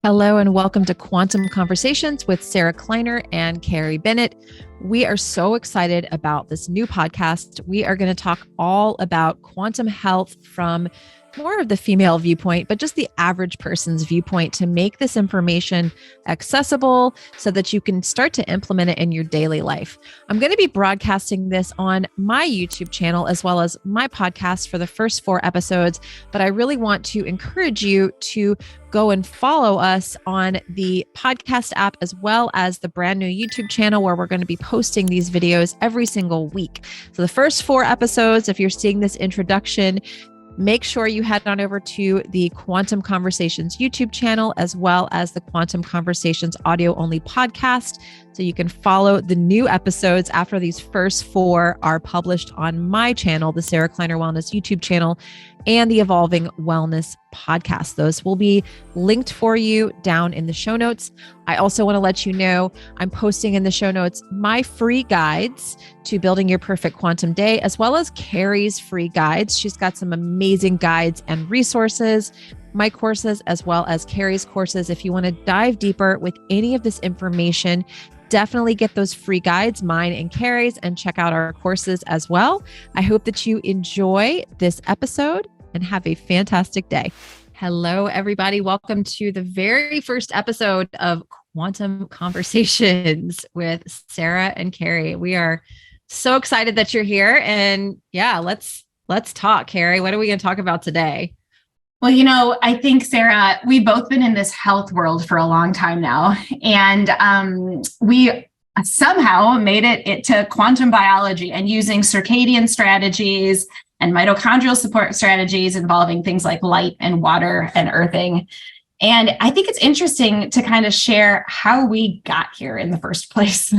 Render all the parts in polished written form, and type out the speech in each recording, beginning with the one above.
Hello and welcome to Quantum Conversations with Sarah Kleiner and Carrie Bennett. We are so excited about this new podcast. We are going to talk all about quantum health from more of the female viewpoint, but just the average person's viewpoint to make this information accessible so that you can start to implement it in your daily life. I'm going to be broadcasting this on my YouTube channel as well as my podcast for the first 4 episodes, but I really want to encourage you to go and follow us on the podcast app as well as the brand new YouTube channel where we're going to be posting these videos every single week. So the first 4 episodes, if you're seeing this introduction, make sure you head on over to the Quantum Conversations YouTube channel as well as the Quantum Conversations audio only podcast so you can follow the new episodes after these first 4 are published on my channel, the Sarah Kleiner Wellness YouTube channel, and the Evolving Wellness podcast. Those will be linked for you down in the show notes. I also want to let you know I'm posting in the show notes my free guides to building your perfect quantum day, as well as Carrie's free guides. She's got some amazing guides and resources, my courses, as well as Carrie's courses. If you want to dive deeper with any of this information, definitely get those free guides, mine and Carrie's, and check out our courses as well. I hope that you enjoy this episode and have a fantastic day. Hello, everybody. Welcome to the very first episode of Quantum Conversations with Sarah and Carrie. We are so excited that you're here. And yeah, let's talk, Carrie. What are we going to talk about today? Well, I think, Sarah, we've both been in this health world for a long time now. And we somehow made it to quantum biology and using circadian strategies and mitochondrial support strategies involving things like light and water and earthing. And I think it's interesting to kind of share how we got here in the first place.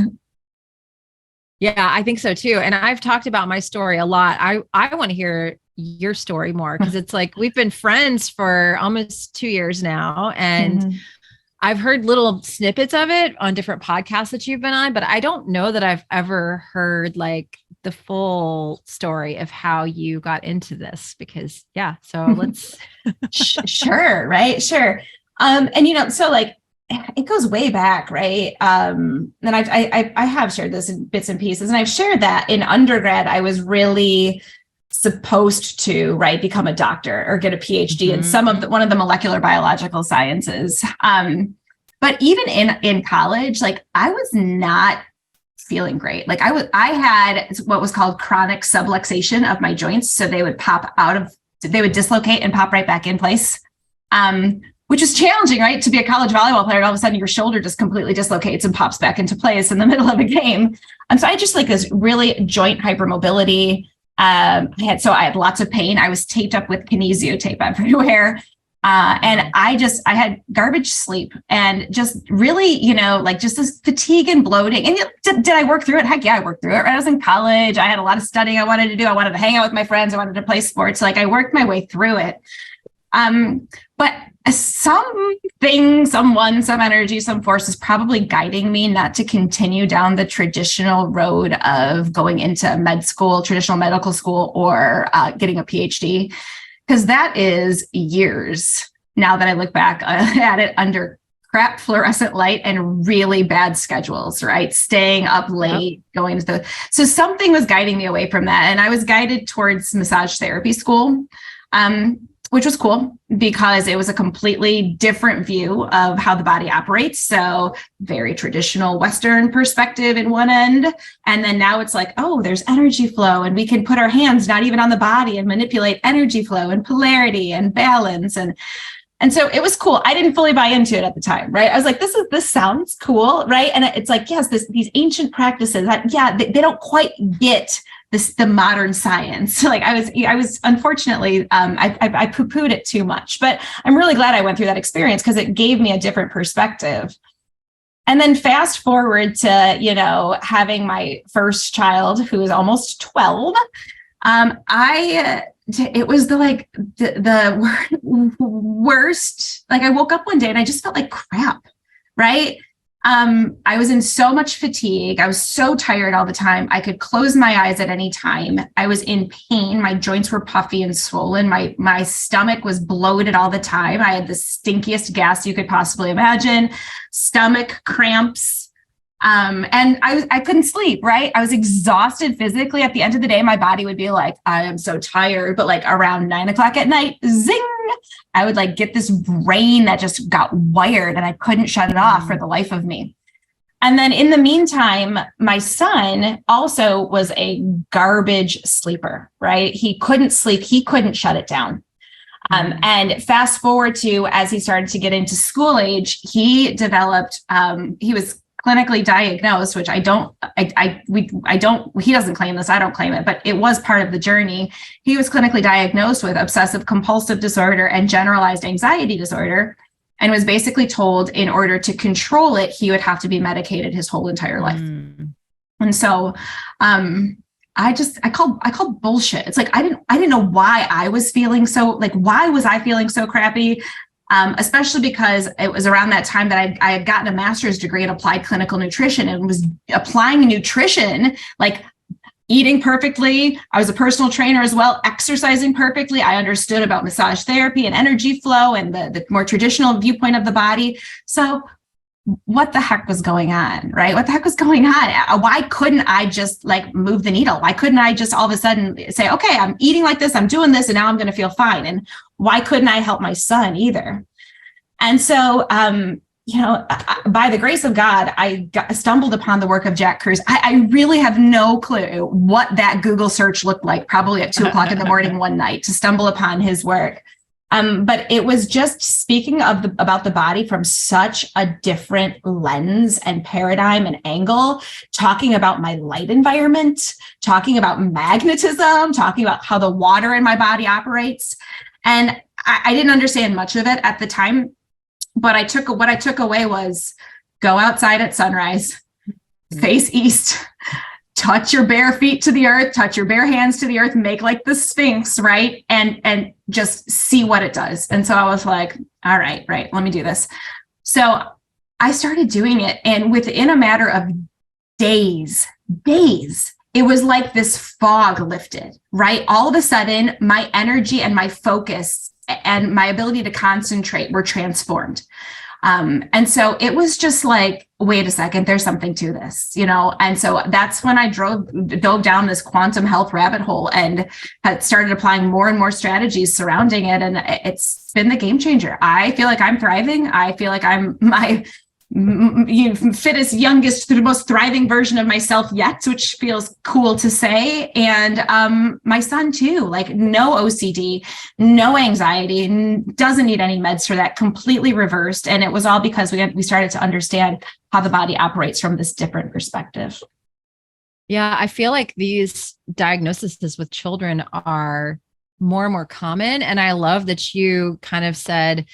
Yeah, I think so too. And I've talked about my story a lot. I want to hear your story more because it's like we've been friends for almost 2 years now. And I've heard little snippets of it on different podcasts that you've been on, but I don't know that I've ever heard like the full story of how you got into this because so let's. Sure. Right. Sure. And so like it goes way back. Right. And I have shared this in bits and pieces, and I've shared that in undergrad, I was really supposed to, become a doctor or get a PhD in one of the molecular biological sciences. But even in college, like I was not feeling great. Like I had what was called chronic subluxation of my joints. So they would they would dislocate and pop right back in place. Which is challenging, right? To be a college volleyball player, and all of a sudden your shoulder just completely dislocates and pops back into place in the middle of a game. And so I just like this really joint hypermobility. I had lots of pain. I was taped up with kinesio tape everywhere. And I had garbage sleep and just really, just this fatigue and bloating. And did I work through it? Heck yeah, I worked through it. Right? I was in college. I had a lot of studying I wanted to do. I wanted to hang out with my friends. I wanted to play sports. Like I worked my way through it. But something, someone, some energy, some force is probably guiding me not to continue down the traditional road of going into med school, traditional medical school, or getting a PhD, because that is years now that I look back at it under crap fluorescent light and really bad schedules, right? Staying up late, going to so something was guiding me away from that. And I was guided towards massage therapy school. Which was cool because it was a completely different view of how the body operates. So very traditional Western perspective in one end. And then now it's like, oh, there's energy flow and we can put our hands not even on the body and manipulate energy flow and polarity and balance. And so it was cool. I didn't fully buy into it at the time, right? I was like, this sounds cool, right? And it's like, yes, these ancient practices they don't quite get the modern science. Like I was unfortunately, I poo-pooed it too much, but I'm really glad I went through that experience because it gave me a different perspective. And then fast forward to, having my first child who is almost 12. It was the worst, like I woke up one day and I just felt like crap. Right. I was in so much fatigue. I was so tired all the time. I could close my eyes at any time. I was in pain. My joints were puffy and swollen. My stomach was bloated all the time. I had the stinkiest gas you could possibly imagine, stomach cramps. And I couldn't sleep, right? I was exhausted physically. At the end of the day, my body would be like, I am so tired. But like around 9 o'clock at night, zing, I would like get this brain that just got wired and I couldn't shut it off for the life of me. And then in the meantime, my son also was a garbage sleeper, right? He couldn't sleep. He couldn't shut it down. And fast forward to, as he started to get into school age, he developed, he was clinically diagnosed, which he doesn't claim this, I don't claim it, but it was part of the journey. He was clinically diagnosed with obsessive compulsive disorder and generalized anxiety disorder, and was basically told in order to control it, he would have to be medicated his whole entire life. And so, I called bullshit. It's like, I didn't know why I was feeling so, like, why was I feeling so crappy? Especially because it was around that time that I had gotten a master's degree in applied clinical nutrition and was applying nutrition, like eating perfectly. I was a personal trainer as well, exercising perfectly. I understood about massage therapy and energy flow and the more traditional viewpoint of the body. So what the heck was going on, right? What the heck was going on? Why couldn't I just like move the needle? Why couldn't I just all of a sudden say, okay, I'm eating like this, I'm doing this, and now I'm going to feel fine? And why couldn't I help my son either? And so, by the grace of God, I stumbled upon the work of Jack Kruse. I really have no clue what that Google search looked like, probably at 2:00 in the morning one night, to stumble upon his work. But it was just speaking about the body from such a different lens and paradigm and angle, talking about my light environment, talking about magnetism, talking about how the water in my body operates. And I didn't understand much of it at the time, but what I took away was go outside at sunrise, face east, touch your bare feet to the earth, touch your bare hands to the earth, make like the Sphinx, right? And just see what it does. And so I was like, all right, let me do this. So I started doing it. And within a matter of days, it was like this fog lifted, right? All of a sudden, my energy and my focus and my ability to concentrate were transformed. And so it was just like, wait a second, there's something to this, And so that's when I dove down this quantum health rabbit hole and had started applying more and more strategies surrounding it. And it's been the game changer. I feel like I'm thriving. I feel like I'm my fittest, youngest, most thriving version of myself yet, which feels cool to say. And my son too, like no OCD, no anxiety, doesn't need any meds for that, completely reversed. And it was all because we started to understand how the body operates from this different perspective. Yeah, I feel like these diagnoses with children are more and more common. And I love that you kind of said,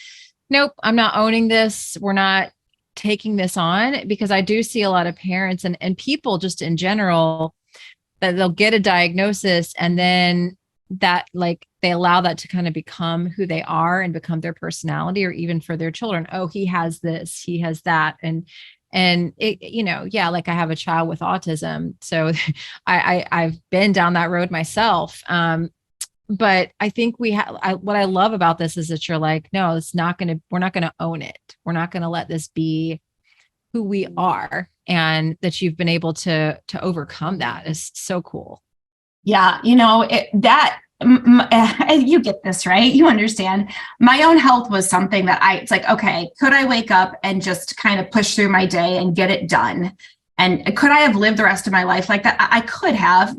nope, I'm not owning this. We're not taking this on, because I do see a lot of parents and people just in general that they'll get a diagnosis and then that like they allow that to kind of become who they are and become their personality, or even for their children. Oh, he has this, he has that. And it, yeah, like I have a child with autism. So I've been down that road myself. But I think what I love about this is that you're like, no, we're not going to own it. We're not going to let this be who we are. And that you've been able to overcome that is so cool. Yeah. You get this, right? You understand. My own health was something that it's like, okay, could I wake up and just kind of push through my day and get it done? And could I have lived the rest of my life like that? I could have,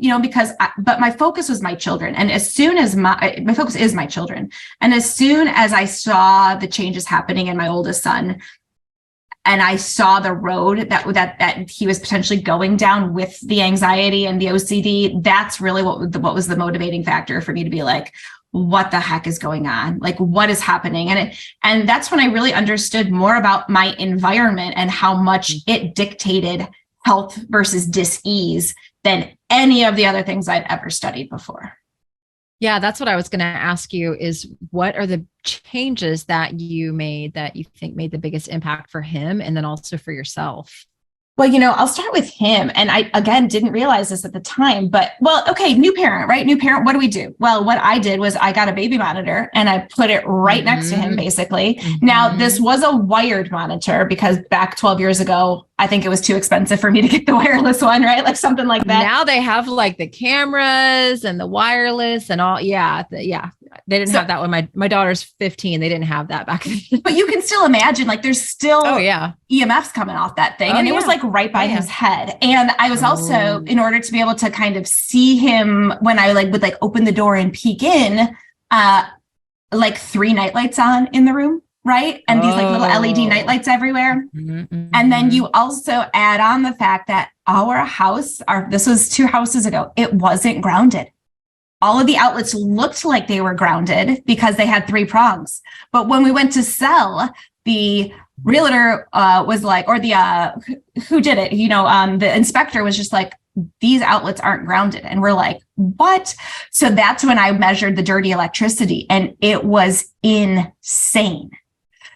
but my focus was my children. And as soon as my focus is my children. And as soon as I saw the changes happening in my oldest son, and I saw the road that he was potentially going down with the anxiety and the OCD, that's really what was the motivating factor for me to be like, what the heck is going on? Like, what is happening? And that's when I really understood more about my environment and how much it dictated health versus dis-ease than any of the other things I'd ever studied before. Yeah, that's what I was going to ask you is what are the changes that you made that you think made the biggest impact for him and then also for yourself? Well, I'll start with him. And I, again, didn't realize this at the time, but okay, new parent, right? New parent. What do we do? Well, what I did was I got a baby monitor and I put it right next to him, basically. Now, this was a wired monitor because back 12 years ago, I think it was too expensive for me to get the wireless one, right? Like something like that. Now they have like the cameras and the wireless and all. Yeah. Yeah. They didn't have that when my daughter's 15. They didn't have that back then. But you can still imagine, like, there's still EMFs coming off that thing. And it was like right by his head. And I was also, in order to be able to kind of see him when I would open the door and peek in, like 3 nightlights on in the room. Right. And these like little LED nightlights everywhere. And then you also add on the fact that our house, this was 2 houses ago, it wasn't grounded. All of the outlets looked like they were grounded because they had 3 prongs. But when we went to sell, the realtor was like, or the who did it, the inspector was just like, these outlets aren't grounded. And we're like, what? So that's when I measured the dirty electricity and it was insane.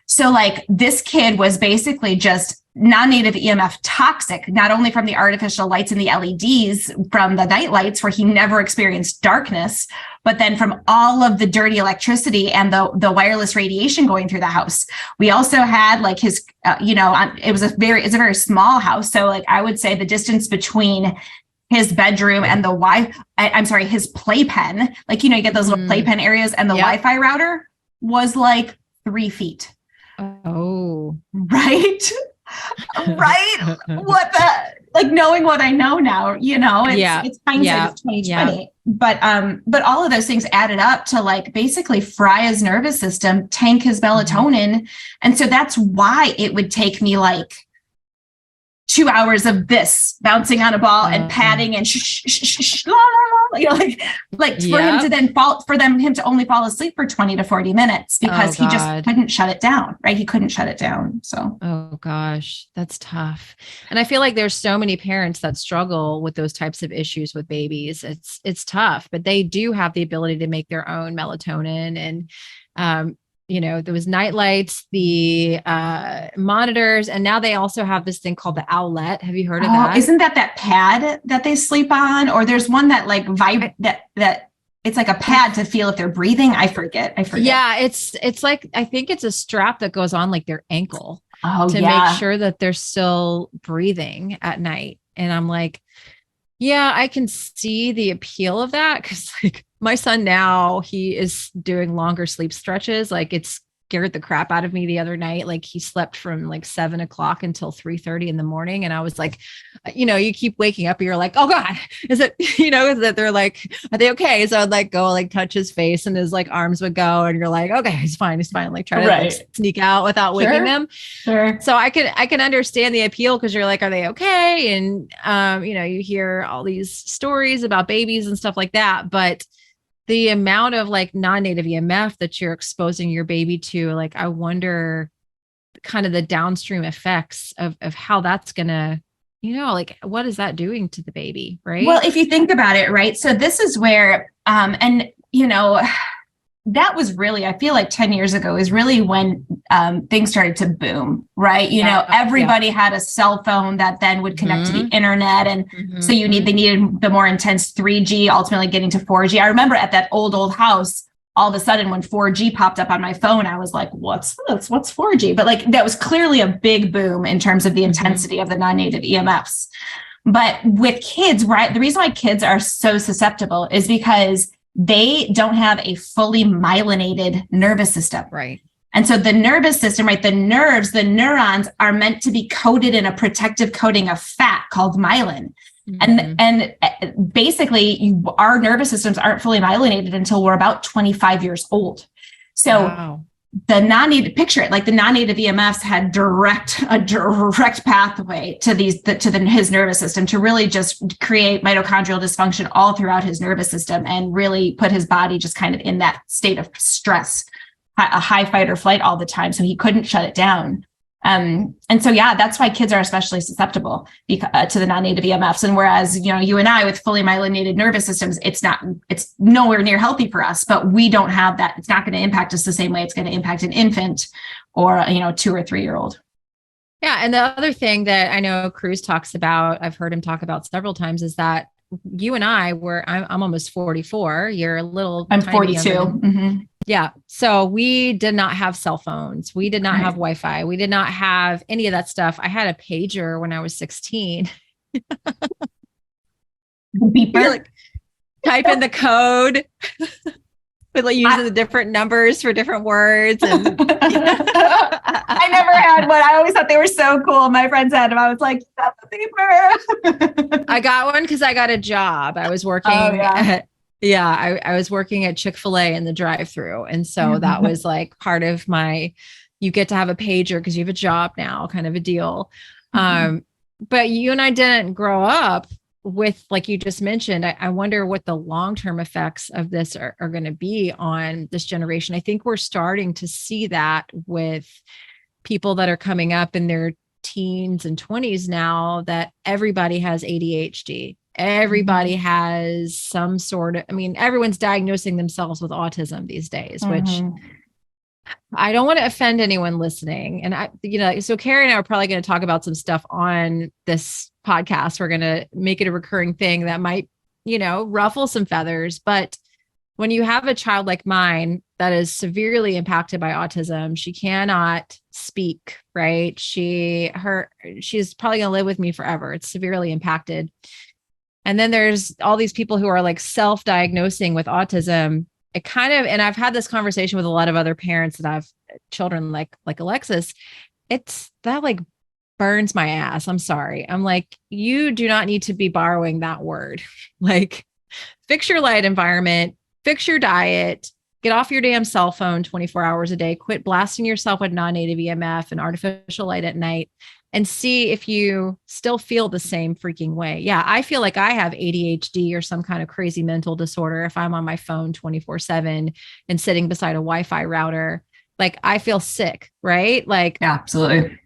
So like this kid was basically just non-native EMF toxic, not only from the artificial lights and the LEDs from the night lights where he never experienced darkness, but then from all of the dirty electricity and the wireless radiation going through the house. We also had like his, it's a very small house. So like I would say the distance between his bedroom and his playpen, like, you get those little playpen areas and the Wi-Fi router was like 3 feet. Oh, right. Right. Knowing what I know now, it's hindsight of 2020. Yeah. But all of those things added up to like basically fry his nervous system, tank his melatonin. And so that's why it would take me like 2 hours of this bouncing on a ball and patting and him to only fall asleep for 20 to 40 minutes because he just couldn't shut it down, right? He couldn't shut it down. So, oh gosh, that's tough. And I feel like there's so many parents that struggle with those types of issues with babies. It's tough, but they do have the ability to make their own melatonin and, there was night lights, the monitors, and now they also have this thing called the Owlet. Have you heard of that? Isn't that pad that they sleep on? Or there's one that like that it's like a pad to feel if they're breathing. I forget. Yeah, it's like, I think it's a strap that goes on like their ankle to make sure that they're still breathing at night. And I'm like, yeah, I can see the appeal of that because like my son now, he is doing longer sleep stretches. Like it scared the crap out of me the other night. Like he slept from like 7 o'clock until 3:30 in the morning. And I was like, you keep waking up and you're like, oh God, is it, is that they're like, are they okay? So I'd like go like touch his face and his like arms would go and you're like, okay, he's fine. Like try to like, sneak out without waking them. Sure. So I can understand the appeal because you're like, are they okay? And, you hear all these stories about babies and stuff like that, but the amount of like non-native EMF that you're exposing your baby to, like, I wonder kind of the downstream effects of how that's going to, like, what is that doing to the baby? Right. Well, if you think about it, right. So this is where, that was really, I feel like 10 years ago is really when things started to boom, right? Everybody had a cell phone that then would connect to the internet. And so they needed the more intense 3G, ultimately getting to 4G. I remember at that old house, all of a sudden when 4G popped up on my phone, I was like, what's 4G? But like, that was clearly a big boom in terms of the intensity of the non-native EMFs. But with kids, right? The reason why kids are so susceptible is because they don't have a fully myelinated nervous system. Right. And so the nervous system, right, the nerves, the neurons are meant to be coated in a protective coating of fat called myelin. And basically our nervous systems aren't fully myelinated until we're about 25 years old. So the non-native, picture it like the non-native EMFs had a direct pathway to his nervous system to really just create mitochondrial dysfunction all throughout his nervous system and really put his body just kind of in that state of stress, a high fight or flight all the time. So he couldn't shut it down. And so, yeah, that's why kids are especially susceptible to the non-native EMFs. And whereas, you and I with fully myelinated nervous systems, it's nowhere near healthy for us, but we don't have that. It's not going to impact us the same way it's going to impact an infant or, 2 or 3 year old. Yeah. And the other thing that I know Cruz talks about, I've heard him talk about several times, is that you and I'm almost 44. You're a little, I'm 42. Mm-hmm. Yeah. So we did not have cell phones. We did not have Wi-Fi. We did not have any of that stuff. I had a pager when I was 16. Beeper. Type in the code. With using the different numbers for different words. And I never had one. I always thought they were so cool. My friends had them. I was like, that's a beeper. I got one because I got a job. I was working I was working at Chick-fil-A in the drive-thru. And so that was like part of you get to have a pager because you have a job now, kind of a deal. But you and I didn't grow up with, like you just mentioned. I wonder what the long-term effects of this are going to be on this generation. I think we're starting to see that with people that are coming up in their teens and 20s now, that everybody has ADHD. Everybody has some sort of, everyone's diagnosing themselves with autism these days, which I don't want to offend anyone listening. And so Carrie and I are probably going to talk about some stuff on this podcast. We're going to make it a recurring thing that might, ruffle some feathers. But when you have a child like mine that is severely impacted by autism, she cannot speak, right? She's probably going to live with me forever. It's severely impacted. And then there's all these people who are like self-diagnosing with autism. And I've had this conversation with a lot of other parents that have children like Alexis. That like burns my ass. I'm sorry. I'm like, you do not need to be borrowing that word. Like, fix your light environment, fix your diet, get off your damn cell phone 24 hours a day, quit blasting yourself with non-native EMF and artificial light at night, and see if you still feel the same freaking way. Yeah, I feel like I have ADHD or some kind of crazy mental disorder if I'm on my phone 24/7 and sitting beside a Wi-Fi router. Like, I feel sick, right? Like, yeah, absolutely.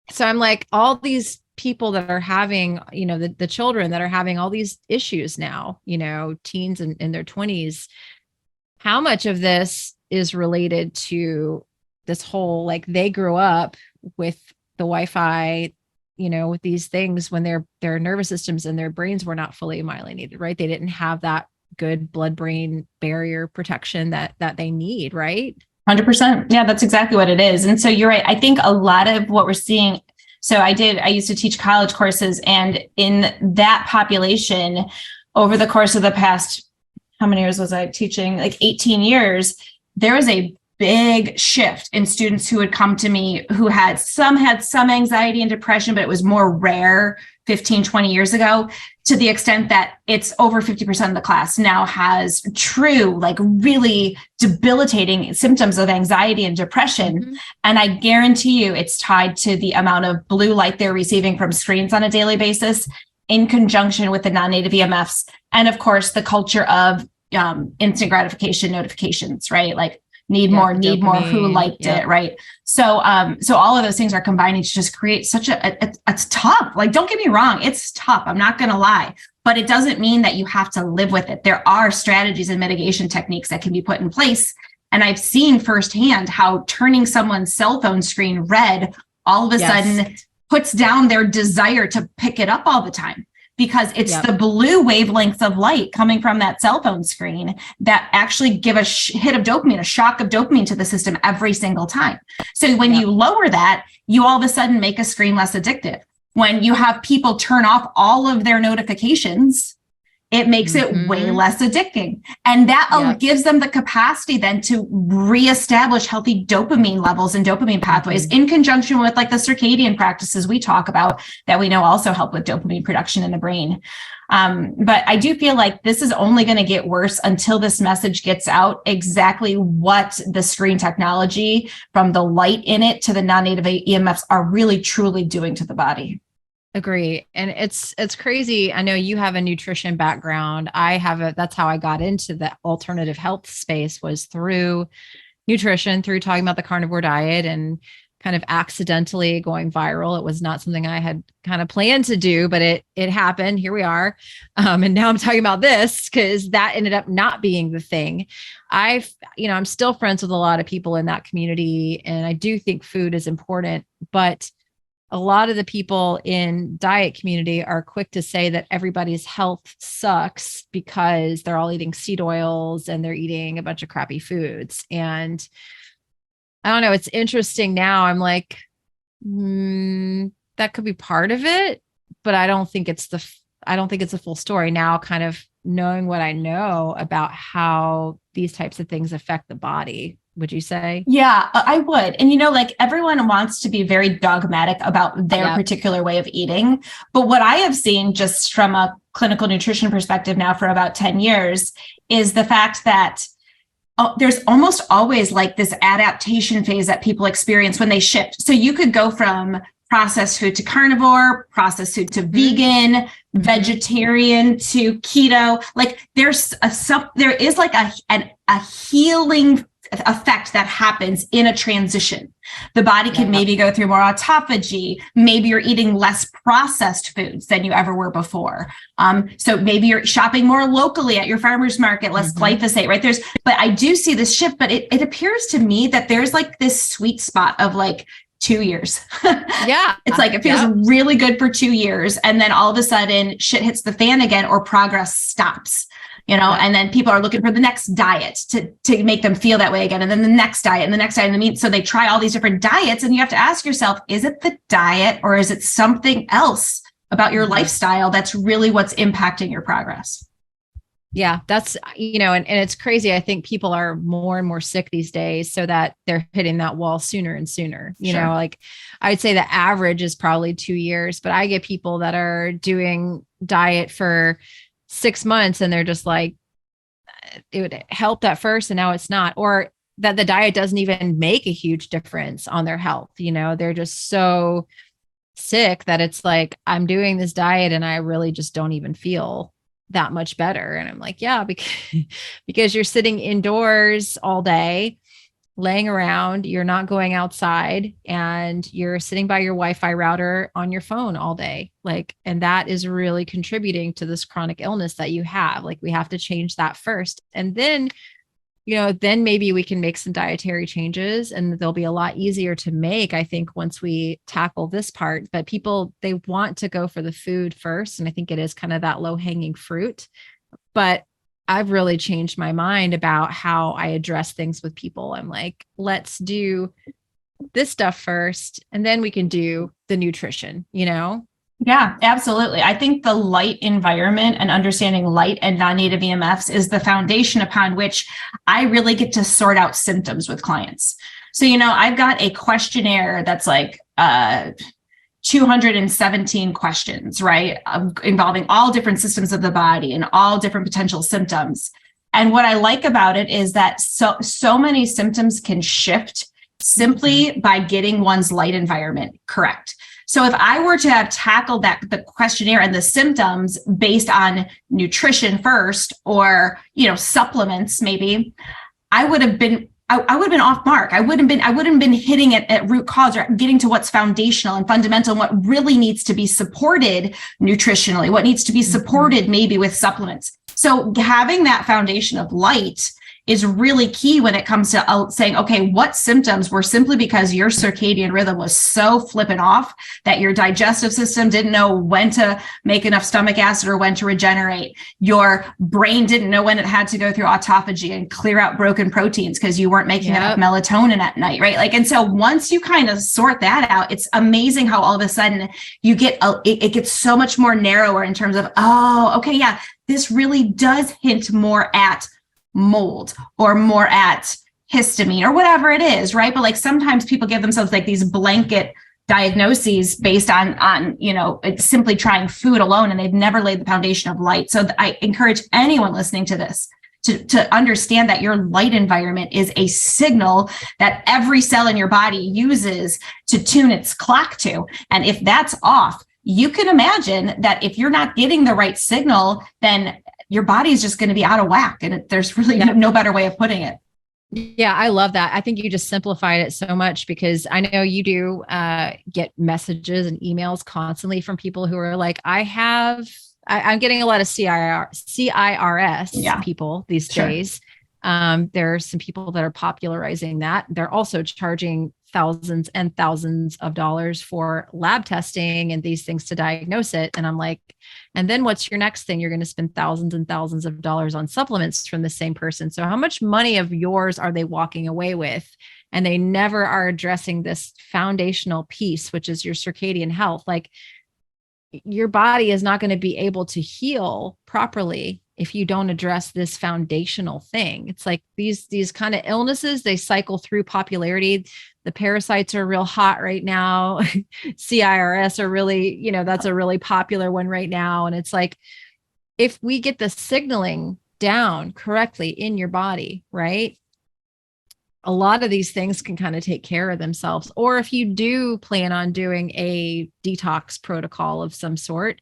So I'm like, all these people that are having, the children that are having all these issues now, teens in their 20s, how much of this is related to this whole, like, they grew up with the Wi-Fi, with these things when their nervous systems and their brains were not fully myelinated, right? They didn't have that good blood-brain barrier protection that they need, right? 100%. Yeah, that's exactly what it is. And so you're right. I think a lot of what we're seeing, I used to teach college courses, and in that population, over the course of the past, how many years was I teaching? Like 18 years, there was a big shift in students who would come to me who had some anxiety and depression, but it was more rare 15, 20 years ago, to the extent that it's over 50% of the class now has true, like really debilitating symptoms of anxiety and depression. And I guarantee you it's tied to the amount of blue light they're receiving from screens on a daily basis, in conjunction with the non-native EMFs. And of course, the culture of instant gratification notifications, right? Like, need more, who liked it, right? So all of those things are combining to just create such it's tough. Like, don't get me wrong, it's tough. I'm not going to lie, but it doesn't mean that you have to live with it. There are strategies and mitigation techniques that can be put in place. And I've seen firsthand how turning someone's cell phone screen red all of a sudden puts down their desire to pick it up all the time. Because it's the blue wavelengths of light coming from that cell phone screen that actually give a hit of dopamine, a shock of dopamine to the system every single time. So when you lower that, you all of a sudden make a screen less addictive. When you have people turn off all of their notifications, it makes it way less addicting. And that gives them the capacity then to reestablish healthy dopamine levels and dopamine pathways in conjunction with like the circadian practices we talk about that we know also help with dopamine production in the brain. But I do feel like this is only going to get worse until this message gets out exactly what the screen technology, from the light in it to the non-native EMFs, are really truly doing to the body. Agree. And it's crazy. I know you have a nutrition background. That's how I got into the alternative health space, was through nutrition, through talking about the carnivore diet. And kind of accidentally going viral. It was not something I had kind of planned to do, but it happened. Here we are. And now I'm talking about this because that ended up not being the thing. I'm still friends with a lot of people in that community, and I do think food is important, but a lot of the people in diet community are quick to say that everybody's health sucks because they're all eating seed oils and they're eating a bunch of crappy foods. And I don't know. It's interesting now. I'm like, that could be part of it, but I don't think it's a full story now, kind of knowing what I know about how these types of things affect the body. Would you say? Yeah, I would. And, like everyone wants to be very dogmatic about their particular way of eating. But what I have seen just from a clinical nutrition perspective now for about 10 years is the fact that there's almost always like this adaptation phase that people experience when they shift. So you could go from processed food to carnivore, processed food to vegan, vegetarian to keto. Like there is like a healing effect that happens in a transition. The body can maybe go through more autophagy. Maybe you're eating less processed foods than you ever were before. So maybe you're shopping more locally at your farmer's market, less glyphosate, right? But I do see this shift, but it appears to me that there's like this sweet spot of like 2 years. Yeah. It's like, it feels really good for 2 years. And then all of a sudden shit hits the fan again, or progress stops. And then people are looking for the next diet to make them feel that way again. And then the next diet and the next diet. So they try all these different diets, and you have to ask yourself, is it the diet or is it something else about your lifestyle that's really what's impacting your progress? Yeah, that's, and it's crazy. I think people are more and more sick these days, so that they're hitting that wall sooner and sooner. Like I'd say the average is probably 2 years, but I get people that are doing diet for 6 months and they're just like, it would help at first and now it's not, or that the diet doesn't even make a huge difference on their health. They're just so sick that it's like, I'm doing this diet and I really just don't even feel that much better. And I'm like, yeah, because you're sitting indoors all day, laying around, you're not going outside, and you're sitting by your Wi-Fi router on your phone all day. And that is really contributing to this chronic illness that you have. Like, we have to change that first. And then, then maybe we can make some dietary changes, and they'll be a lot easier to make, I think, once we tackle this part. But people, they want to go for the food first. And I think it is kind of that low hanging fruit, but I've really changed my mind about how I address things with people. I'm like, let's do this stuff first, and then we can do the nutrition, Yeah, absolutely. I think the light environment and understanding light and non-native EMFs is the foundation upon which I really get to sort out symptoms with clients. So, I've got a questionnaire that's like 217 questions, right? Involving all different systems of the body and all different potential symptoms. And what I like about it is that so many symptoms can shift simply by getting one's light environment correct. So if I were to have tackled the questionnaire and the symptoms based on nutrition first, or, supplements, maybe, I would have been off mark. I wouldn't have been hitting it at root cause, or getting to what's foundational and fundamental, and what really needs to be supported nutritionally, what needs to be supported maybe with supplements. So having that foundation of light is really key when it comes to saying, okay, what symptoms were simply because your circadian rhythm was so flipping off that your digestive system didn't know when to make enough stomach acid or when to regenerate. Your brain didn't know when it had to go through autophagy and clear out broken proteins because you weren't making enough melatonin at night, right? And so once you kind of sort that out, it's amazing how all of a sudden you get, it gets so much more narrower in terms of, oh, okay, yeah, this really does hint more at mold or more at histamine or whatever it is, right? But sometimes people give themselves these blanket diagnoses based on simply trying food alone, and they've never laid the foundation of light. So I encourage anyone listening to this to understand that your light environment is a signal that every cell in your body uses to tune its clock to. And if that's off, you can imagine that if you're not getting the right signal, then your body is just going to be out of whack. And there's really no better way of putting it. Yeah, I love that. I think you just simplified it so much because I know you do get messages and emails constantly from people who are like, I'm getting a lot of CIRS Yeah, people these sure. days. There are some people that are popularizing that. They're also charging thousands and thousands of dollars for lab testing and these things to diagnose it. And I'm like, and then what's your next thing? You're going to spend thousands and thousands of dollars on supplements from the same person. So how much money of yours are they walking away with? And they never are addressing this foundational piece, which is your circadian health. Like, your body is not going to be able to heal properly if you don't address this foundational thing. It's like these kind of illnesses, they cycle through popularity. The parasites are real hot right now. CIRS are really, that's a really popular one right now. And it's like, if we get the signaling down correctly in your body, right? A lot of these things can kind of take care of themselves. Or if you do plan on doing a detox protocol of some sort,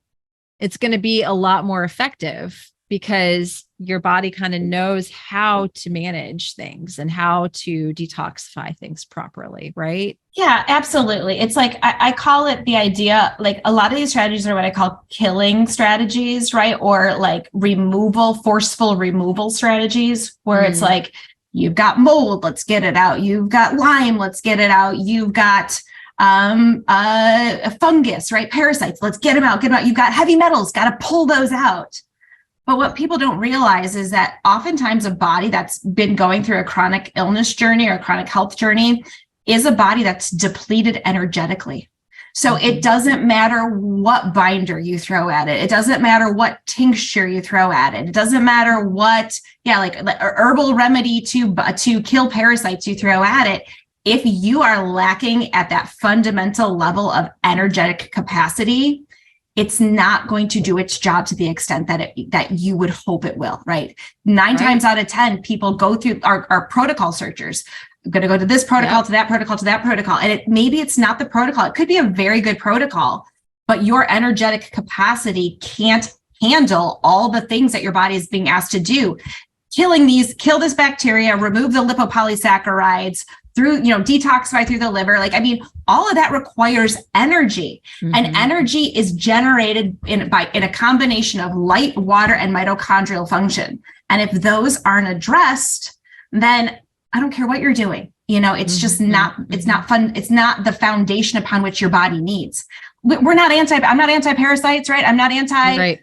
it's going to be a lot more effective because your body kind of knows how to manage things and how to detoxify things properly, right? Yeah, absolutely. It's like, I call it the idea, like a lot of these strategies are what I call killing strategies, right? Or like forceful removal strategies, where it's like, you've got mold, let's get it out. You've got Lyme, let's get it out. You've got a fungus, right? Parasites, let's get them out, You've got heavy metals, got to pull those out. But what people don't realize is that oftentimes a body that's been going through a chronic illness journey or a chronic health journey is a body that's depleted energetically. So it doesn't matter what binder you throw at it. It doesn't matter what tincture you throw at it. It doesn't matter what, like herbal remedy to kill parasites you throw at it. If you are lacking at that fundamental level of energetic capacity, it's not going to do its job to the extent that you would hope it will, right? Nine times out of 10, people go through our protocol searchers. I'm going to go to this protocol, to that protocol, to that protocol. And maybe it's not the protocol. It could be a very good protocol, but your energetic capacity can't handle all the things that your body is being asked to do. Kill this bacteria, remove the lipopolysaccharides, detoxify through the liver. All of that requires energy, and energy is generated in a combination of light, water, and mitochondrial function. And if those aren't addressed, then I don't care what you're doing. It's just not, it's not fun. It's not the foundation upon which your body needs. I'm not anti-parasites, right? I'm not anti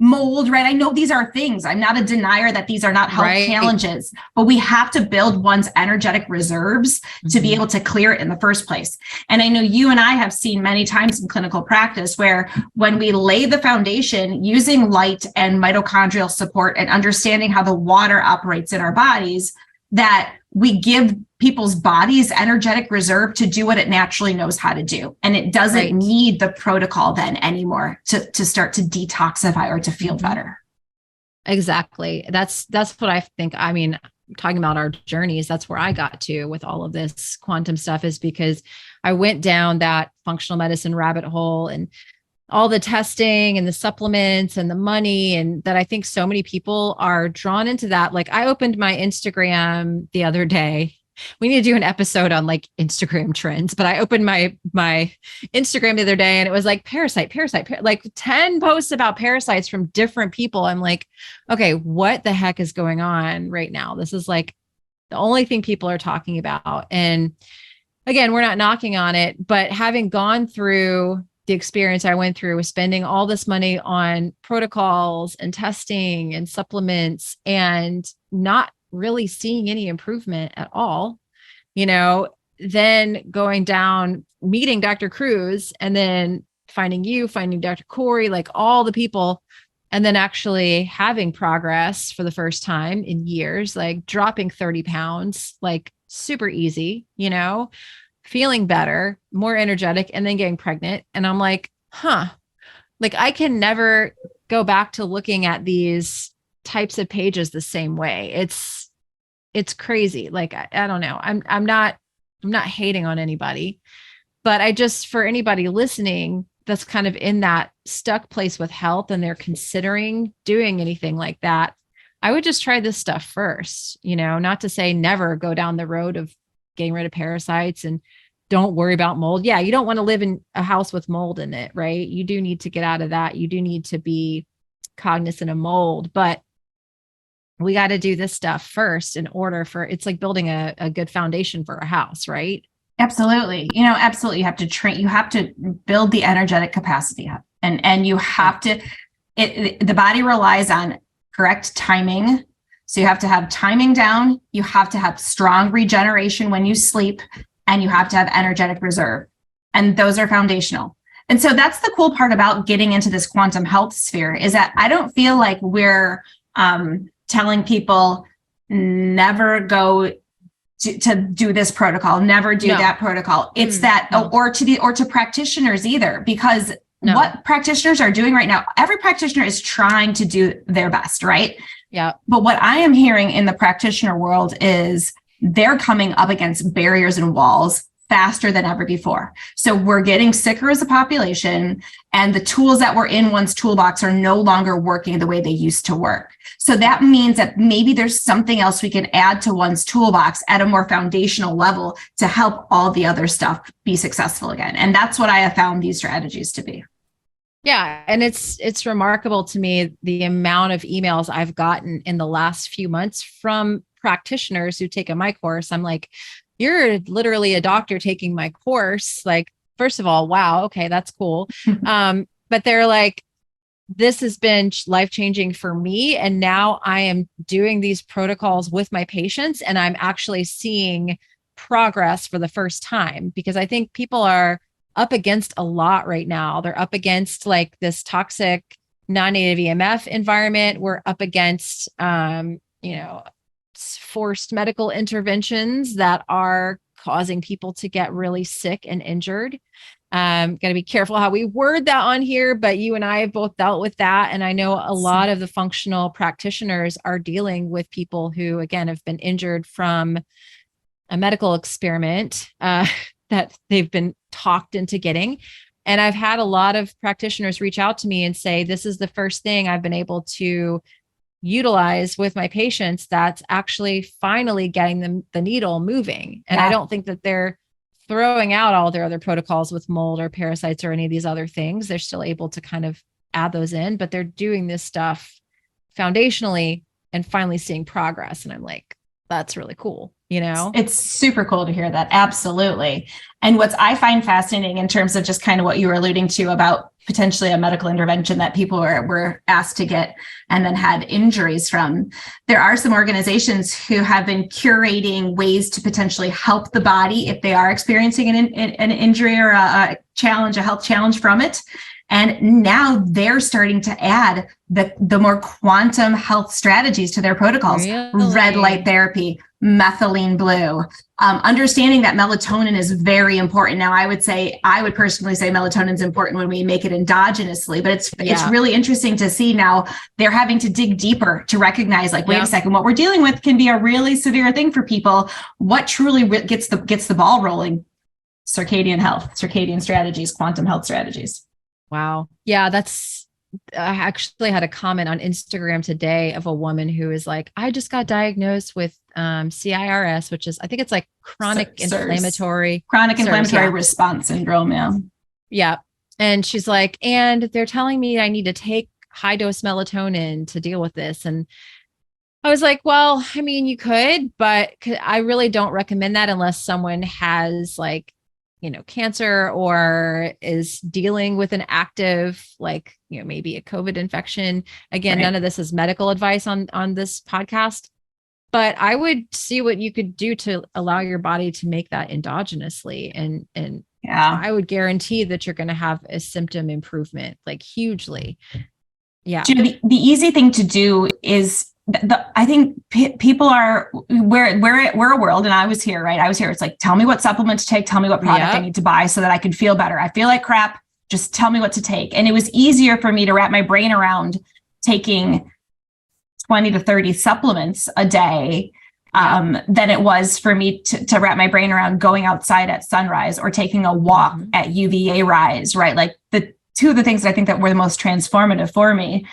mold, right? I know these are things. I'm not a denier that these are not health challenges, but we have to build one's energetic reserves to be able to clear it in the first place. And I know you and I have seen many times in clinical practice where when we lay the foundation using light and mitochondrial support and understanding how the water operates in our bodies, that we give people's bodies energetic reserve to do what it naturally knows how to do. And it doesn't need the protocol then anymore to start to detoxify or to feel better. Exactly. That's what I think. I mean, talking about our journeys, that's where I got to with all of this quantum stuff, is because I went down that functional medicine rabbit hole and all the testing and the supplements and the money, and that I think so many people are drawn into that. Like, I opened my Instagram the other day. We need to do an episode on like Instagram trends, but I opened my Instagram the other day and it was like parasite, like 10 posts about parasites from different people. I'm like, okay, what the heck is going on right now? This is like the only thing people are talking about. And again, we're not knocking on it, but having gone through the experience I went through with spending all this money on protocols and testing and supplements and not really seeing any improvement at all, then going down, meeting Dr. Cruz, and then finding Dr. Corey, like all the people, and then actually having progress for the first time in years, like dropping 30 pounds, like super easy, feeling better, more energetic, and then getting pregnant. And I'm like, like I can never go back to looking at these types of pages the same way. It's crazy. Like, I don't know. I'm not hating on anybody, but for anybody listening that's kind of in that stuck place with health and they're considering doing anything like that, I would just try this stuff first, not to say never go down the road of getting rid of parasites and don't worry about mold. Yeah, you don't want to live in a house with mold in it, right? You do need to get out of that. You do need to be cognizant of mold, but we got to do this stuff first in order for, it's like building a good foundation for a house, right? Absolutely. Absolutely. You have to train, you have to build the energetic capacity up, and you have to, the body relies on correct timing. So you have to have timing down. You have to have strong regeneration when you sleep, and you have to have energetic reserve. And those are foundational. And so that's the cool part about getting into this quantum health sphere, is that I don't feel like we're telling people never go to do this protocol, never do that protocol. It's or to practitioners either, because what practitioners are doing right now, every practitioner is trying to do their best, right? Yeah. But what I am hearing in the practitioner world is they're coming up against barriers and walls faster than ever before. So we're getting sicker as a population, and the tools that were in one's toolbox are no longer working the way they used to work. So that means that maybe there's something else we can add to one's toolbox at a more foundational level to help all the other stuff be successful again. And that's what I have found these strategies to be. Yeah. And it's remarkable to me, the amount of emails I've gotten in the last few months from practitioners who take my course. I'm like, you're literally a doctor taking my course. Like, first of all, wow. Okay. That's cool. But they're like, this has been life-changing for me. And now I am doing these protocols with my patients, and I'm actually seeing progress for the first time, because I think people are up against a lot right now. They're up against like this toxic non-native EMF environment. We're up against, forced medical interventions that are causing people to get really sick and injured. Got to be careful how we word that on here, but you and I have both dealt with that. And I know a lot of the functional practitioners are dealing with people who, again, have been injured from a medical experiment that they've been talked into getting. And I've had a lot of practitioners reach out to me and say, this is the first thing I've been able to utilize with my patients that's actually finally getting them the needle moving. And I don't think that they're throwing out all their other protocols with mold or parasites or any of these other things. They're still able to kind of add those in, but they're doing this stuff foundationally and finally seeing progress. And I'm like, that's really cool. It's super cool to hear that. Absolutely. And what I find fascinating in terms of just kind of what you were alluding to about potentially a medical intervention that people were asked to get and then had injuries from, there are some organizations who have been curating ways to potentially help the body if they are experiencing an injury or a health challenge from it. And now they're starting to add the more quantum health strategies to their protocols. Really? Red light therapy, methylene blue, understanding that melatonin is very important. Now, I would personally say melatonin is important when we make it endogenously, but it's really interesting to see now they're having to dig deeper to recognize, like, wait a second, what we're dealing with can be a really severe thing for people. What truly gets the ball rolling? Circadian health, circadian strategies, quantum health strategies. Wow. Yeah, I actually had a comment on Instagram today of a woman who is like, I just got diagnosed with CIRS, which is, I think it's like chronic inflammatory response syndrome. Yeah. Yeah. And she's like, and they're telling me I need to take high dose melatonin to deal with this. And I was like, well, I mean, you could, but I really don't recommend that unless someone has like, cancer or is dealing with an active, maybe a COVID infection. Again, None of this is medical advice on this podcast, but I would see what you could do to allow your body to make that endogenously. And I would guarantee that you're going to have a symptom improvement, like hugely. Yeah. The easy thing to do is I think people are, we're a world, and I was here, right? I was here. It's like, tell me what supplement to take. Tell me what product I need to buy so that I can feel better. I feel like crap. Just tell me what to take. And it was easier for me to wrap my brain around taking 20 to 30 supplements a day than it was for me to wrap my brain around going outside at sunrise or taking a walk at UVA rise, right? Like the two of the things that I think that were the most transformative for me.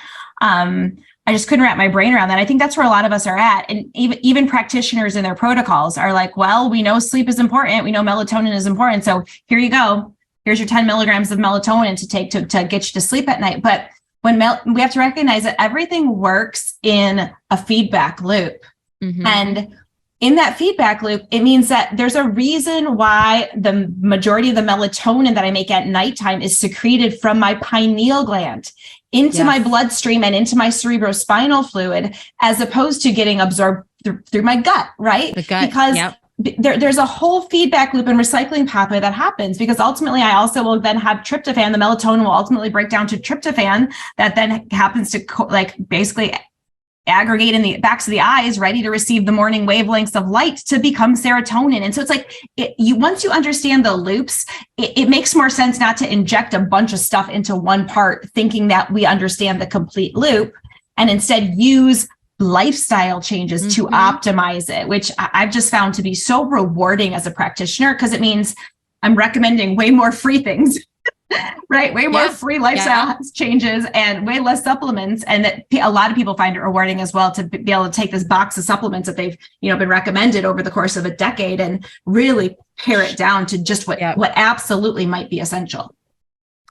I just couldn't wrap my brain around that. I think that's where a lot of us are at. And even practitioners in their protocols are like, well, we know sleep is important. We know melatonin is important. So here you go. Here's your 10 milligrams of melatonin to take to get you to sleep at night. But when we have to recognize that everything works in a feedback loop. Mm-hmm. And in that feedback loop, it means that there's a reason why the majority of the melatonin that I make at nighttime is secreted from my pineal gland into my bloodstream and into my cerebrospinal fluid, as opposed to getting absorbed through my gut, right? The gut, because there's a whole feedback loop and recycling pathway that happens, because ultimately I also will then have tryptophan. The melatonin will ultimately break down to tryptophan that then happens to basically aggregate in the backs of the eyes, ready to receive the morning wavelengths of light to become serotonin. And so it's like, once you understand the loops, it makes more sense not to inject a bunch of stuff into one part, thinking that we understand the complete loop, and instead use lifestyle changes to optimize it, which I've just found to be so rewarding as a practitioner, because it means I'm recommending way more free things. Right. Way more free lifestyle changes and way less supplements. And that a lot of people find it rewarding as well, to be able to take this box of supplements that they've, been recommended over the course of a decade and really pare it down to just what absolutely might be essential.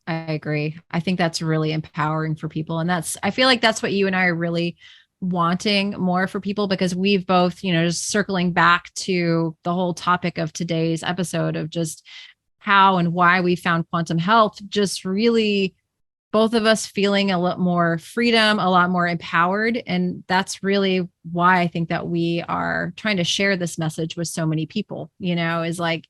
I agree. I think that's really empowering for people. And I feel like that's what you and I are really wanting more for people, because we've both, just circling back to the whole topic of today's episode of just how and why we found quantum health, just really both of us feeling a lot more freedom, a lot more empowered. And that's really why I think that we are trying to share this message with so many people, is like,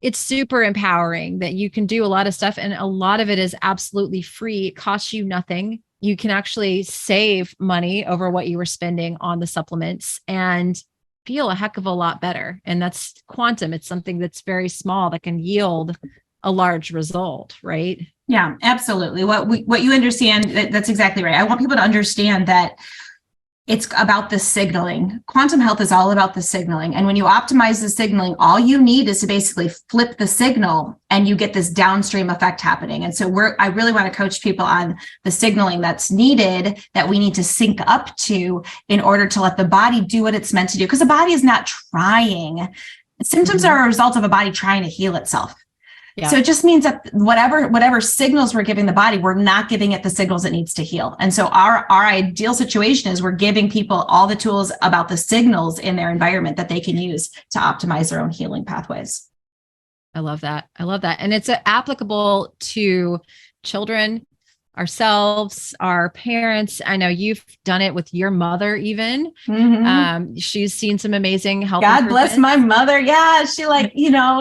it's super empowering that you can do a lot of stuff, and a lot of it is absolutely free. It costs you nothing. You can actually save money over what you were spending on the supplements and feel a heck of a lot better. And that's quantum. It's something that's very small that can yield a large result, right? Yeah, absolutely. What you understand, that's exactly right. I want people to understand that it's about the signaling. Quantum health is all about the signaling. And when you optimize the signaling, all you need is to basically flip the signal and you get this downstream effect happening. And so I really want to coach people on the signaling that's needed, that we need to sync up to in order to let the body do what it's meant to do. Because the body is not trying. Symptoms are a result of a body trying to heal itself. Yeah. So it just means that whatever signals we're giving the body, we're not giving it the signals it needs to heal. And so our ideal situation is we're giving people all the tools about the signals in their environment that they can use to optimize their own healing pathways. I love that. And it's applicable to children, ourselves, our parents. I know you've done it with your mother even. She's seen some amazing health. God bless my mother. Yeah. She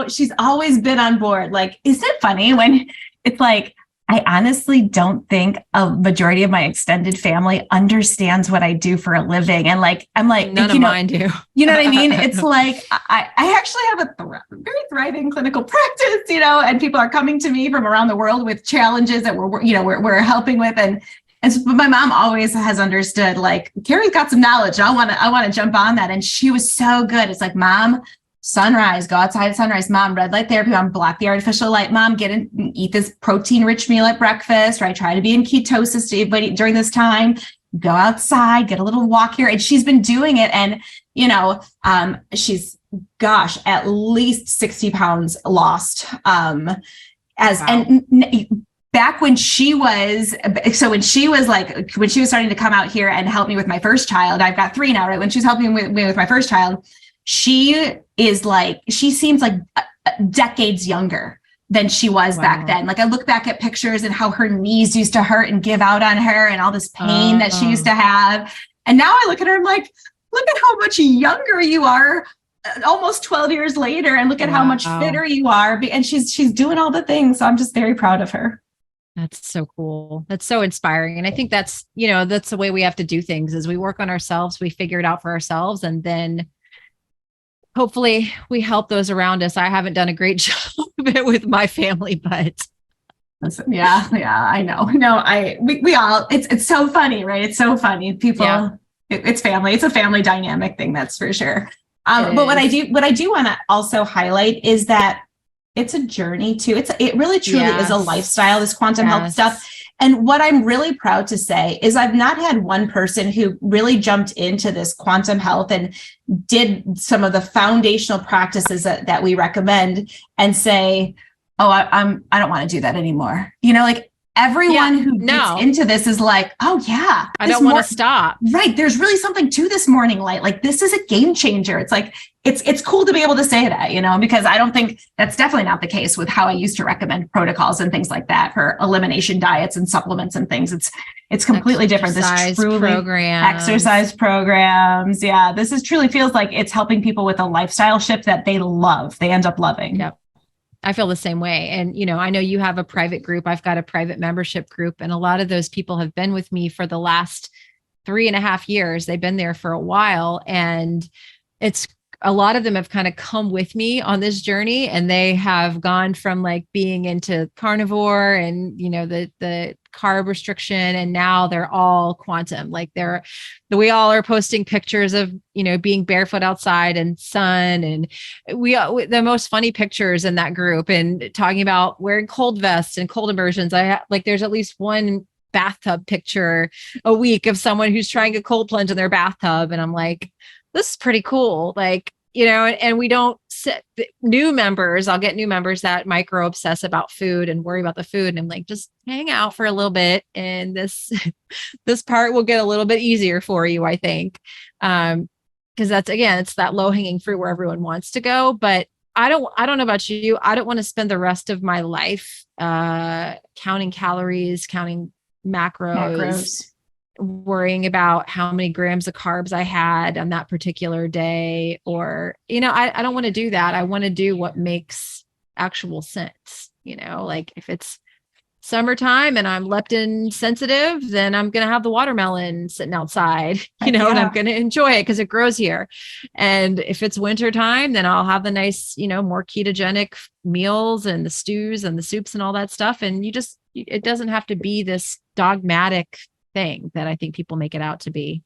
she's always been on board. Like, isn't it funny when it's like, I honestly don't think a majority of my extended family understands what I do for a living. And I'm like, none of mine do. You know what I mean? It's like, I actually have a very thriving clinical practice, and people are coming to me from around the world with challenges that we're helping with. And so, but my mom always has understood, like, Carrie's got some knowledge. I want to jump on that. And she was so good. It's like, Mom, sunrise, go outside at sunrise. Mom, red light therapy. Mom, block the artificial light. Mom, eat this protein rich meal at breakfast, right? Try to be in ketosis during this time. Go outside, get a little walk here. And she's been doing it. And, she's, at least 60 pounds lost. Wow. And back when she was starting to come out here and help me with my first child, I've got 3 now, right? When she was helping me with my first child, she seems like decades younger than she was back then. Like, I look back at pictures and how her knees used to hurt and give out on her and all this pain that she used to have. And now I look at her, I'm like, look at how much younger you are almost 12 years later. And look at how much fitter you are. And she's doing all the things. So I'm just very proud of her. That's so cool. That's so inspiring. And I think that's the way we have to do things, is we work on ourselves, we figure it out for ourselves, and then hopefully we help those around us. I haven't done a great job of it with my family, but yeah, I know. No, we all, it's so funny, right? It's so funny. People, it's family. It's a family dynamic thing. That's for sure. But what I do want to also highlight is that it's a journey too. It really truly is a lifestyle, this quantum health stuff. And what I'm really proud to say is I've not had one person who really jumped into this quantum health and did some of the foundational practices that we recommend and say, oh, I don't want to do that anymore. Like everyone who gets into this is like, oh yeah, I don't want to stop. Right. There's really something to this morning light. Like this is a game changer. It's like, it's cool to be able to say that, because I don't think that's definitely not the case with how I used to recommend protocols and things like that for elimination diets and supplements and things. It's completely different. This truly exercise programs. Yeah. This truly feels like it's helping people with a lifestyle shift that they love. They end up loving. Yep. I feel the same way. And, I know you have a private group. I've got a private membership group, and a lot of those people have been with me for the last 3.5 years. They've been there for a while, and a lot of them have kind of come with me on this journey, and they have gone from like being into carnivore and, the carb restriction. And now they're all quantum. Like we all are posting pictures of, being barefoot outside and sun. And the most funny pictures in that group, and talking about wearing cold vests and cold immersions. There's at least one bathtub picture a week of someone who's trying a cold plunge in their bathtub. And I'm like, this is pretty cool. And we don't sit new members. I'll get new members that micro obsess about food and worry about the food. And I'm like, just hang out for a little bit. And this part will get a little bit easier for you, I think. Cause it's that low hanging fruit where everyone wants to go. But I don't know about you. I don't want to spend the rest of my life, counting calories, counting macros. Worrying about how many grams of carbs I had on that particular day, or, I don't want to do that. I want to do what makes actual sense. Like if it's summertime and I'm leptin sensitive, then I'm going to have the watermelon sitting outside, and I'm going to enjoy it because it grows here. And if it's wintertime, then I'll have the nice, more ketogenic meals and the stews and the soups and all that stuff. And it doesn't have to be this dogmatic thing that I think people make it out to be.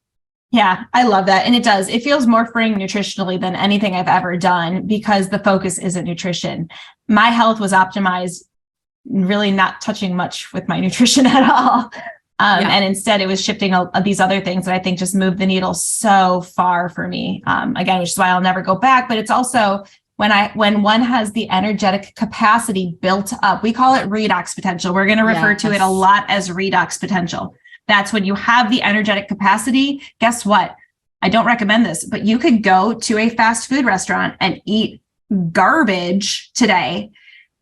Yeah, I love that. And it does. It feels more freeing nutritionally than anything I've ever done, because the focus isn't nutrition. My health was optimized, really not touching much with my nutrition at all. And instead it was shifting these other things that I think just moved the needle so far for me. Again, which is why I'll never go back. But it's also when one has the energetic capacity built up, we call it redox potential. We're going to refer to it a lot as redox potential. That's when you have the energetic capacity. Guess what? I don't recommend this, but you could go to a fast food restaurant and eat garbage today,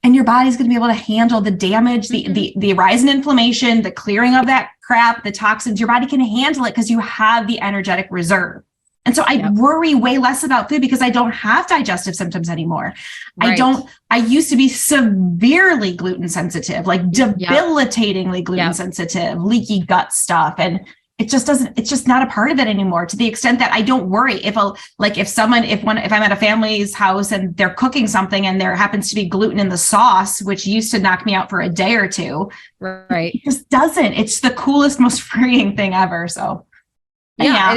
and your body's going to be able to handle the damage, the rise in inflammation, the clearing of that crap, the toxins. Your body can handle it because you have the energetic reserve. And so I worry way less about food because I don't have digestive symptoms anymore. Right. I used to be severely gluten sensitive, like debilitating gluten sensitive, leaky gut stuff. And it's just not a part of it anymore, to the extent that I don't worry if I'm at a family's house and they're cooking something and there happens to be gluten in the sauce, which used to knock me out for a day or two. Right. It just doesn't. It's the coolest, most freeing thing ever. So yeah.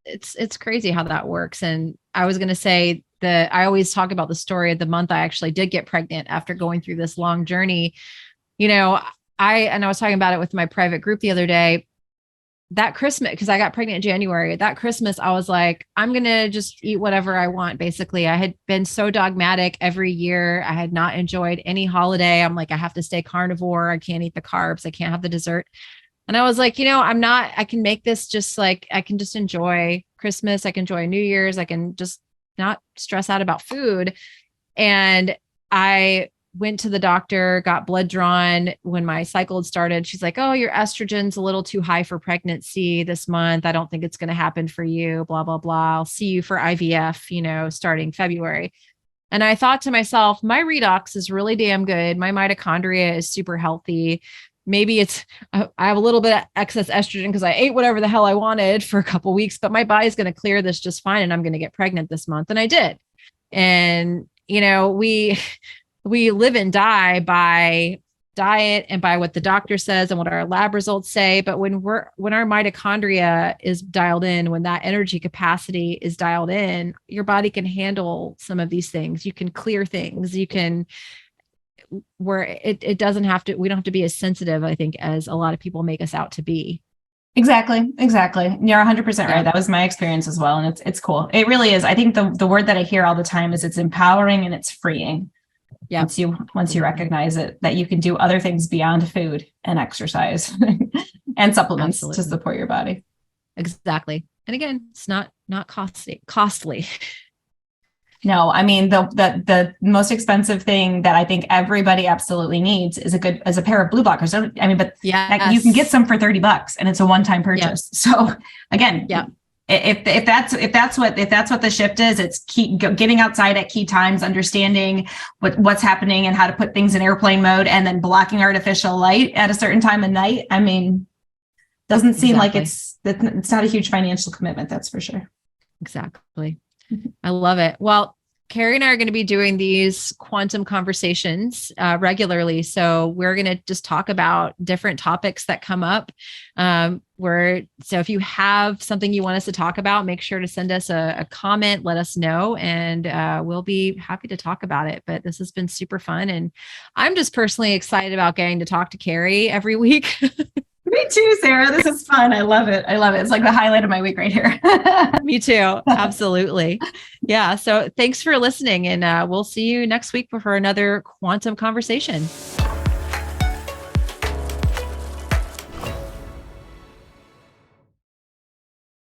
It's crazy how that works. And I was going to say that I always talk about the story of the month I actually did get pregnant after going through this long journey. I was talking about it with my private group the other day. That Christmas, because I got pregnant in January, that Christmas, I was like, I'm going to just eat whatever I want. Basically, I had been so dogmatic every year. I had not enjoyed any holiday. I'm like, I have to stay carnivore. I can't eat the carbs. I can't have the dessert. And I was like, I can make this just like, I can just enjoy Christmas. I can enjoy New Year's. I can just not stress out about food. And I went to the doctor, got blood drawn when my cycle had started. She's like, oh, your estrogen's a little too high for pregnancy this month. I don't think it's going to happen for you, blah, blah, blah. I'll see you for IVF, starting February. And I thought to myself, my redox is really damn good. My mitochondria is super healthy. Maybe I have a little bit of excess estrogen because I ate whatever the hell I wanted for a couple of weeks, but my body's going to clear this just fine. And I'm going to get pregnant this month. And I did. And, we live and die by diet and by what the doctor says and what our lab results say. But when our mitochondria is dialed in, when that energy capacity is dialed in, your body can handle some of these things. You can clear things. where it doesn't have to, we don't have to be as sensitive, I think, as a lot of people make us out to be. Exactly. You're 100% right. That was my experience as well. And it's cool. It really is. I think the word that I hear all the time is it's empowering and it's freeing. Yeah. Once you recognize it, that you can do other things beyond food and exercise and supplements to support your body. Exactly. And again, it's not costly. No, I mean, the most expensive thing that I think everybody absolutely needs is a pair of blue blockers. But you can get some for $30 and it's a one-time purchase. Yep. So again, if that's what the shift is, it's getting outside at key times, understanding what's happening and how to put things in airplane mode, and then blocking artificial light at a certain time of night. I mean, doesn't seem like it's not a huge financial commitment. That's for sure. Exactly. I love it. Well, Carrie and I are going to be doing these quantum conversations regularly. So we're going to just talk about different topics that come up. So if you have something you want us to talk about, make sure to send us a comment, let us know, and we'll be happy to talk about it. But this has been super fun. And I'm just personally excited about getting to talk to Carrie every week. Me too, Sarah. This is fun. I love it. It's like the highlight of my week right here. Me too. Absolutely. Yeah. So thanks for listening, and we'll see you next week for another quantum conversation.